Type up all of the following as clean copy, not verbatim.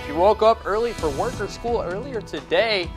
If you woke up early for work or school earlier today,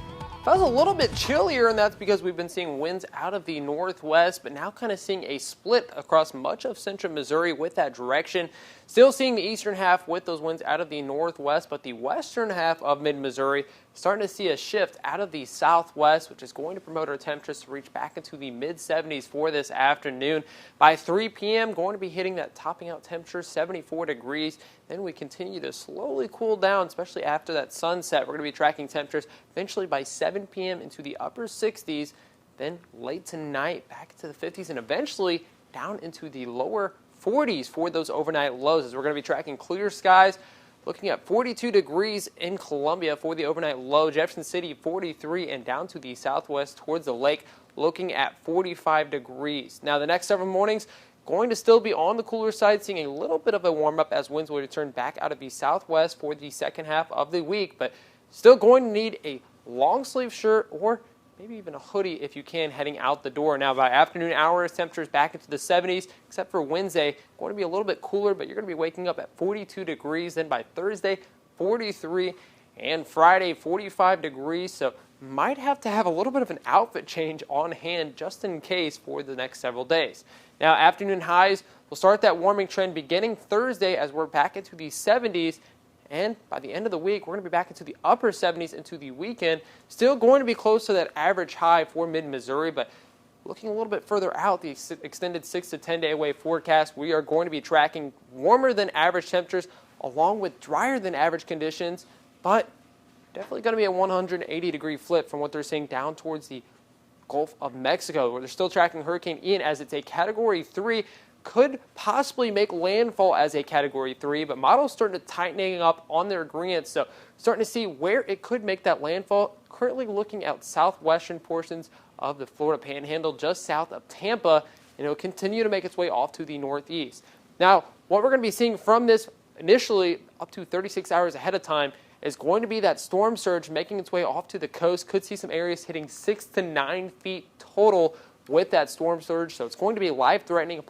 felt a little bit chillier, and that's because we've been seeing winds out of the northwest, but now kind of seeing a split across much of central Missouri with that direction. Still seeing the eastern half with those winds out of the northwest, but the western half of mid-Missouri starting to see a shift out of the southwest, which is going to promote our temperatures to reach back into the mid-70s for this afternoon. By 3 p.m., going to be hitting that topping out temperature, 74 degrees. Then we continue to slowly cool down, especially after that sunset. We're going to be tracking temperatures eventually by 7 p.m. into the upper 60s. Then late tonight, back into the 50s, and eventually down into the lower 40s for those overnight lows, as we're going to be tracking clear skies. Looking at 42 degrees in Columbia for the overnight low. Jefferson City 43, and down to the southwest towards the lake looking at 45 degrees. Now the next several mornings going to still be on the cooler side, seeing a little bit of a warm up as winds will return back out of the southwest for the second half of the week, but still going to need a long sleeve shirt or maybe even a hoodie if you can heading out the door. Now by afternoon hours, temperatures back into the 70s, except for Wednesday, going to be a little bit cooler, but you're going to be waking up at 42 degrees. Then by Thursday, 43, and Friday, 45 degrees. So might have to have a little bit of an outfit change on hand just in case for the next several days. Now afternoon highs will start that warming trend beginning Thursday as we're back into the 70s. And by the end of the week, we're going to be back into the upper 70s into the weekend. Still going to be close to that average high for mid-Missouri, but looking a little bit further out, the extended 6 to 10 day away forecast, we are going to be tracking warmer than average temperatures along with drier than average conditions, but definitely going to be a 180 degree flip from what they're seeing down towards the Gulf of Mexico, where they're still tracking Hurricane Ian as it's a Category 3. Could possibly make landfall as a Category 3, but models starting to tightening up on their agreement, so starting to see where it could make that landfall. Currently looking at southwestern portions of the Florida Panhandle, just south of Tampa, and it will continue to make its way off to the northeast. Now, what we're going to be seeing from this initially up to 36 hours ahead of time is going to be that storm surge making its way off to the coast. Could see some areas hitting 6 to 9 feet total with that storm surge, so it's going to be life-threatening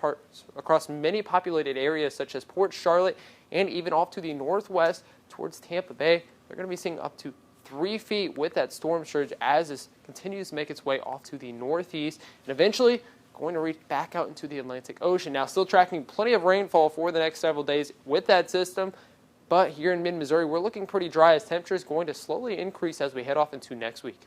across many populated areas such as Port Charlotte and even off to the northwest towards Tampa Bay. They're going to be seeing up to 3 feet with that storm surge as this continues to make its way off to the northeast and eventually going to reach back out into the Atlantic Ocean. Now still tracking plenty of rainfall for the next several days with that system, but here in mid-Missouri we're looking pretty dry as temperatures going to slowly increase as we head off into next week.